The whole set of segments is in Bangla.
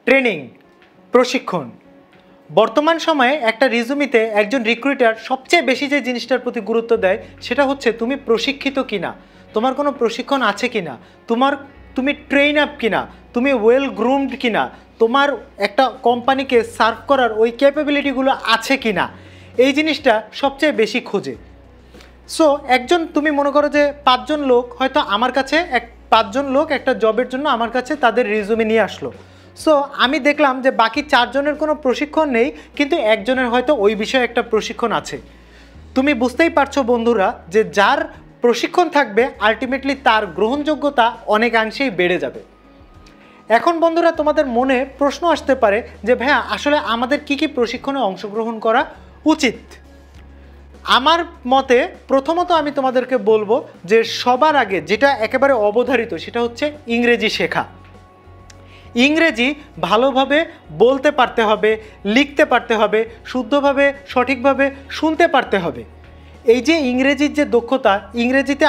ট্রেনিং, প্রশিক্ষণ। বর্তমান সময়ে একটা রিজুমিতে একজন রিক্রুটার সবচেয়ে বেশি যে জিনিসটার প্রতি গুরুত্ব দেয় সেটা হচ্ছে তুমি প্রশিক্ষিত কিনা, তোমার কোনো প্রশিক্ষণ আছে কিনা, তুমি ট্রেন আপ কিনা, তুমি ওয়েল গ্রুমড কিনা, তোমার একটা কোম্পানিকে সার্ভ করার ওই ক্যাপাবিলিটিগুলো আছে কিনা, এই জিনিসটা সবচেয়ে বেশি খোঁজে। সো একজন, তুমি মনে করো যে 5 জন লোক হয়তো আমার কাছে 5 জন লোক একটা জবের জন্য আমার কাছে তাদের রিজুমে নিয়ে আসলো। সো আমি দেখলাম যে বাকি 4 জনের কোনো প্রশিক্ষণ নেই, কিন্তু একজনের হয়তো ওই বিষয়ে একটা প্রশিক্ষণ আছে। তুমি বুঝতেই পারছো বন্ধুরা যে যার প্রশিক্ষণ থাকবে আলটিমেটলি তার গ্রহণযোগ্যতা অনেকাংশেই বেড়ে যাবে। এখন বন্ধুরা তোমাদের মনে প্রশ্ন আসতে পারে যে ভাইয়া আসলে আমাদের কি কি প্রশিক্ষণে অংশগ্রহণ করা উচিত। আমার মতে প্রথমত আমি তোমাদেরকে বলবো যে সবার আগে যেটা একেবারে অবধারিত সেটা হচ্ছে ইংরেজি শেখা। ইংরেজি ভালোভাবে বলতে পারতে হবে, লিখতে পারতে হবে, শুদ্ধভাবে সঠিকভাবে শুনতে পারতে হবে। এই যে ইংরেজির যে দক্ষতা, ইংরেজিতে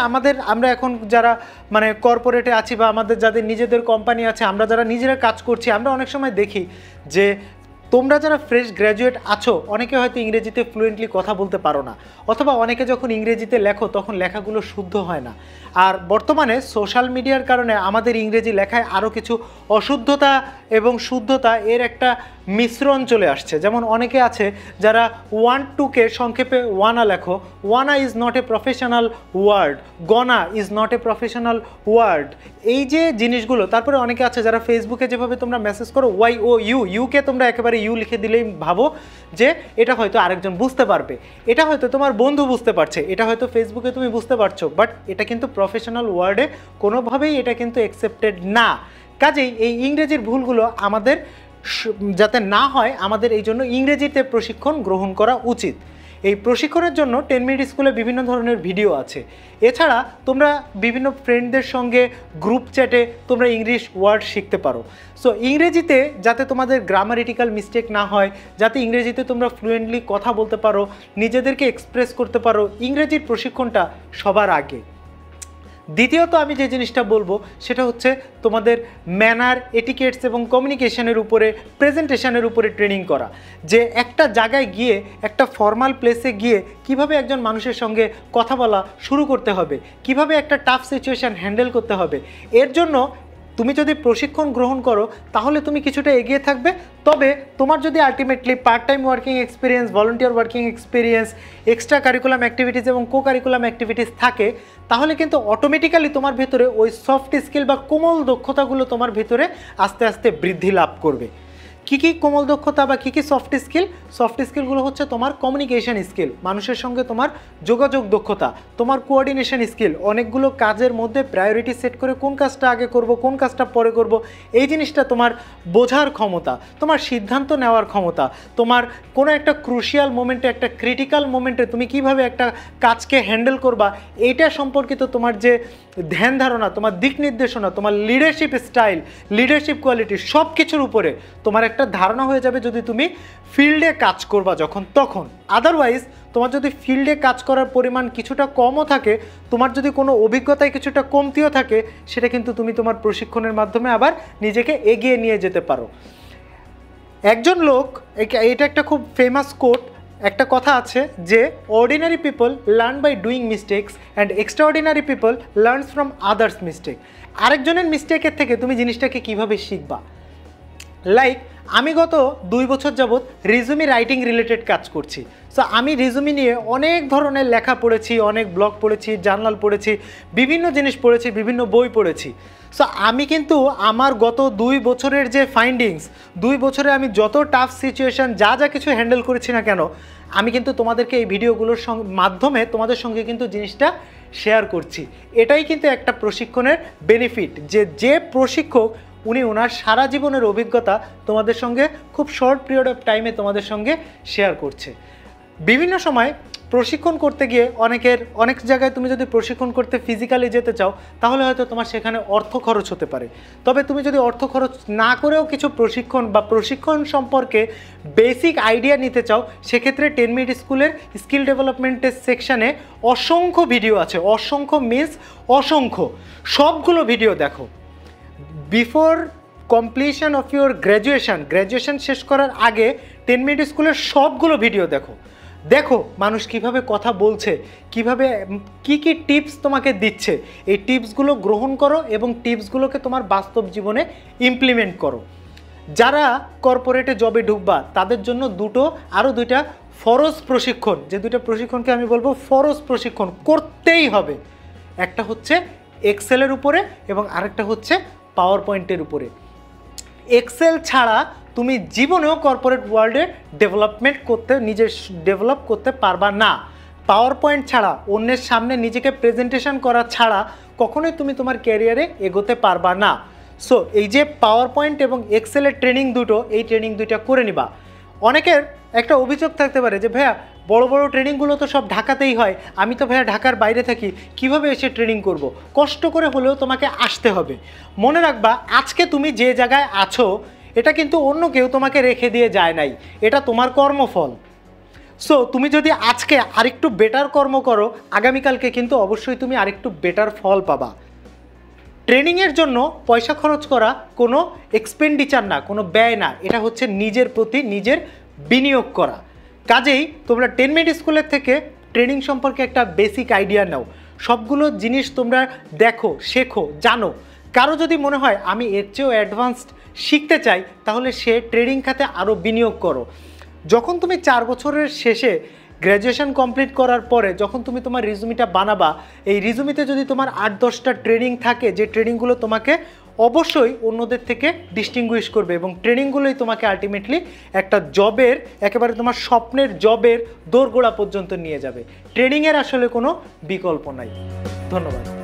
আমরা এখন যারা মানে কর্পোরেটে আছি বা আমাদের যাদের নিজেদের কোম্পানি আছে, আমরা যারা নিজেরা কাজ করছি, আমরা অনেক সময় দেখি যে তোমরা যারা ফ্রেশ গ্র্যাজুয়েট আছো অনেকে হয়তো ইংরেজিতে ফ্লুয়েন্টলি কথা বলতে পারো না, অথবা অনেকে যখন ইংরেজিতে লেখো তখন লেখাগুলো শুদ্ধ হয় না। আর বর্তমানে সোশ্যাল মিডিয়ার কারণে আমাদের ইংরেজি লেখায় আরও কিছু অশুদ্ধতা এবং শুদ্ধতা এর একটা মিশ্রণ চলে আসছে। যেমন অনেকে আছে যারা 1-2কে সংক্ষেপে ওয়ানা লেখো, wanna is not a professional word, gonna is not a professional word, এই যে জিনিসগুলো। তারপরে অনেকে আছে যারা ফেসবুকে যেভাবে তোমরা মেসেজ করো ইউকে তোমরা একেবারে ইউ লিখে দিলেই ভাবো যে এটা হয়তো আরেকজন বুঝতে পারবে, এটা হয়তো তোমার বন্ধু বুঝতে পারছে, এটা হয়তো ফেসবুকে তুমি বুঝতে পারছো, বাট এটা কিন্তু প্রফেশনাল ওয়ার্ডে কোনোভাবেই এটা কিন্তু অ্যাকসেপ্টেড না। কাজেই এই ইংরেজির ভুলগুলো আমাদের যাতে না হয়, আমাদের এই জন্য ইংরেজিতে প্রশিক্ষণ গ্রহণ করা উচিত। এই প্রশিক্ষণের জন্য 10 মিনিট স্কুলে বিভিন্ন ধরনের ভিডিও আছে। এছাড়া তোমরা বিভিন্ন ফ্রেন্ডদের সঙ্গে গ্রুপ চ্যাটে তোমরা ইংলিশ ওয়ার্ড শিখতে পারো। সো ইংরেজিতে যাতে তোমাদের গ্রামারিটিক্যাল মিস্টেক না হয়, যাতে ইংরেজিতে তোমরা ফ্লুয়েন্টলি কথা বলতে পারো, নিজেদেরকে এক্সপ্রেস করতে পারো, ইংরেজির প্রশিক্ষণটা সবার আগে। দ্বিতীয়ত আমি যে জিনিসটা বলবো সেটা হচ্ছে তোমাদের ম্যানার, এটিকেটস এবং কমিউনিকেশনের উপরে, প্রেজেন্টেশনের উপরে ট্রেনিং করা। যে একটা জায়গায় গিয়ে, একটা ফর্মাল প্লেসে গিয়ে কিভাবে একজন মানুষের সঙ্গে কথা বলা শুরু করতে হবে, কিভাবে একটা টাফ সিচুয়েশান হ্যান্ডেল করতে হবে, এর জন্য তুমি যদি প্রশিক্ষণ গ্রহণ করো তাহলে তুমি কিছুটা এগিয়ে থাকবে। তবে তোমার যদি ultimately part time working experience, volunteer working experience, extra curriculum activities এবং কো কারিকুলাম অ্যাক্টিভিটিস থাকে তাহলে কিন্তু অটোমেটিক্যালি তোমার ভেতরে ওই সফট স্কিল বা কোমল দক্ষতাগুলো তোমার ভেতরে আস্তে আস্তে বৃদ্ধি লাভ করবে। কী কী কোমল দক্ষতা বা কী কী সফট স্কিল? সফট স্কিলগুলো হচ্ছে তোমার কমিউনিকেশন স্কিল, মানুষের সঙ্গে তোমার যোগাযোগ দক্ষতা, তোমার কোঅর্ডিনেশন স্কিল, অনেকগুলো কাজের মধ্যে প্রায়োরিটি সেট করে কোন কাজটা আগে করব, কোন কাজটা পরে করব, এই জিনিসটা তোমার বোঝার ক্ষমতা, তোমার সিদ্ধান্ত নেওয়ার ক্ষমতা, তোমার কোনো একটা ক্রুশিয়াল মোমেন্টে, একটা ক্রিটিক্যাল মোমেন্টে তুমি কিভাবে একটা কাজকে হ্যান্ডেল করবা, এইটা সম্পর্কিত তোমার যে ধ্যান ধারণা, তোমার দিক নির্দেশনা, তোমার লিডারশিপ স্টাইল, লিডারশিপ কোয়ালিটি, সব কিছুর উপরে তোমার একটা ধারণা হয়ে যাবে যদি তুমি ফিল্ডে কাজ করবা তখন। আদারওয়াইজ তোমার যদি ফিল্ডে কাজ করার পরিমাণ কিছুটা কমও থাকে, তোমার যদি কোনো অভিজ্ঞতায় কিছুটা কমতিও থাকে, সেটা কিন্তু তুমি তোমার প্রশিক্ষণের মাধ্যমে আবার নিজেকে এগিয়ে নিয়ে যেতে পারো। একজন লোক, এটা একটা খুব ফেমাস কোট, একটা কথা আছে যে ordinary people learn by doing mistakes and extraordinary people learns from others mistake. আরেকজনের মিস্টেকের থেকে তুমি জিনিসটাকে কিভাবে শিখবা। লাইক আমি গত 2 বছর যাবৎ রিজুমি রাইটিং রিলেটেড কাজ করছি। সো আমি রিজুমি নিয়ে অনেক ধরনের লেখা পড়েছি, অনেক ব্লগ পড়েছি, জার্নাল পড়েছি, বিভিন্ন জিনিস পড়েছি, বিভিন্ন বই পড়েছি। সো আমি কিন্তু আমার গত 2 বছরের যে ফাইন্ডিংস, 2 বছরে আমি যত টাফ সিচুয়েশান যা কিছু হ্যান্ডেল করেছি না কেন, আমি কিন্তু তোমাদেরকে এই ভিডিওগুলোর মাধ্যমে তোমাদের সঙ্গে কিন্তু জিনিসটা শেয়ার করছি। এটাই কিন্তু একটা প্রশিক্ষণের বেনিফিট, যে প্রশিক্ষক উনি ওনার সারা জীবনের অভিজ্ঞতা তোমাদের সঙ্গে খুব শর্ট পিরিয়ড অফ টাইমে তোমাদের সঙ্গে শেয়ার করছে। বিভিন্ন সময় প্রশিক্ষণ করতে গিয়ে অনেক জায়গায় তুমি যদি প্রশিক্ষণ করতে ফিজিক্যালি যেতে চাও তাহলে হয়তো তোমার সেখানে অর্থ খরচ হতে পারে। তবে তুমি যদি অর্থ খরচ না করেও কিছু প্রশিক্ষণ সম্পর্কে বেসিক আইডিয়া নিতে চাও, সেক্ষেত্রে 10 মিনিট স্কুলের স্কিল ডেভেলপমেন্টের সেকশানে অসংখ্য ভিডিও আছে। অসংখ্য মিনস অসংখ্য, সবগুলো ভিডিও দেখো। Before completion of your graduation শেষ করার আগে 10 মিনিট স্কুলের সবগুলো ভিডিও দেখো মানুষ কিভাবে কথা বলছে, কিভাবে কি টিপস তোমাকে দিচ্ছে, এই টিপসগুলো গ্রহণ করো এবং টিপসগুলোকে তোমার বাস্তব জীবনে ইমপ্লিমেন্ট করো। যারা কর্পোরেটে জবে ঢুকবা তাদের জন্য আরও দুইটা ফরজ প্রশিক্ষণ, যে দুইটা প্রশিক্ষণকে আমি বলবো ফরজ প্রশিক্ষণ করতেই হবে। একটা হচ্ছে এক্সেলের উপরে এবং আরেকটা হচ্ছে পাওয়ার পয়েন্টের উপরে। এক্সেল ছাড়া তুমি জীবনেও কর্পোরেট ওয়ার্ল্ডে ডেভেলপ করতে পারবা না। পাওয়ার পয়েন্ট ছাড়া, অন্যের সামনে নিজেকে প্রেজেন্টেশন করা ছাড়া কখনোই তুমি তোমার ক্যারিয়ারে এগোতে পারবা না। সো এই যে পাওয়ার পয়েন্ট এবং এক্সেলের এই ট্রেনিং দুইটা করে নিবা। অনেকের একটা অভিযোগ থাকতে পারে যে ভাইয়া বড় বড় ট্রেনিংগুলো তো সব ঢাকাতেই হয়, আমি তো ভাইয়া ঢাকার বাইরে থাকি, কিভাবে এসে ট্রেনিং করব? কষ্ট করে হলেও তোমাকে আসতে হবে। মনে রাখবা, আজকে তুমি যে জায়গায় আছো এটা কিন্তু অন্য কেউ তোমাকে রেখে দিয়ে যায় নাই, এটা তোমার কর্মফল। সো তুমি যদি আজকে আরেকটু বেটার কর্ম করো, আগামীকালকে কিন্তু অবশ্যই তুমি আরেকটু বেটার ফল পাবা। ট্রেনিংয়ের জন্য পয়সা খরচ করা কোনো এক্সপেন্ডিচার না, কোনো ব্যয় না, এটা হচ্ছে নিজের প্রতি নিজের বিনিয়োগ করা। কাজেই তোমরা 10 মিনিট স্কুলের থেকে ট্রেনিং সম্পর্কে একটা বেসিক আইডিয়া নাও, সবগুলো জিনিস তোমরা দেখো, শেখো, জানো। কারো যদি মনে হয় আমি এর চেয়েও অ্যাডভান্সড শিখতে চাই, তাহলে সে ট্রেনিং খাতে আরও বিনিয়োগ করো। যখন তুমি 4 বছরের শেষে গ্র্যাজুয়েশন কমপ্লিট করার পরে যখন তুমি তোমার রিজুমিটা বানাবা, এই রিজুমিতে যদি তোমার 8-10টা ট্রেনিং থাকে, যে ট্রেনিংগুলো তোমাকে অবশ্যই অন্যদের থেকে ডিস্টিংগুইশ করবে এবং ট্রেনিংগুলোই তোমাকে আলটিমেটলি একটা জবের, একেবারে তোমার স্বপ্নের জবের দোরগোড়া পর্যন্ত নিয়ে যাবে। ট্রেনিংয়ের আসলে কোনো বিকল্প নাই। ধন্যবাদ।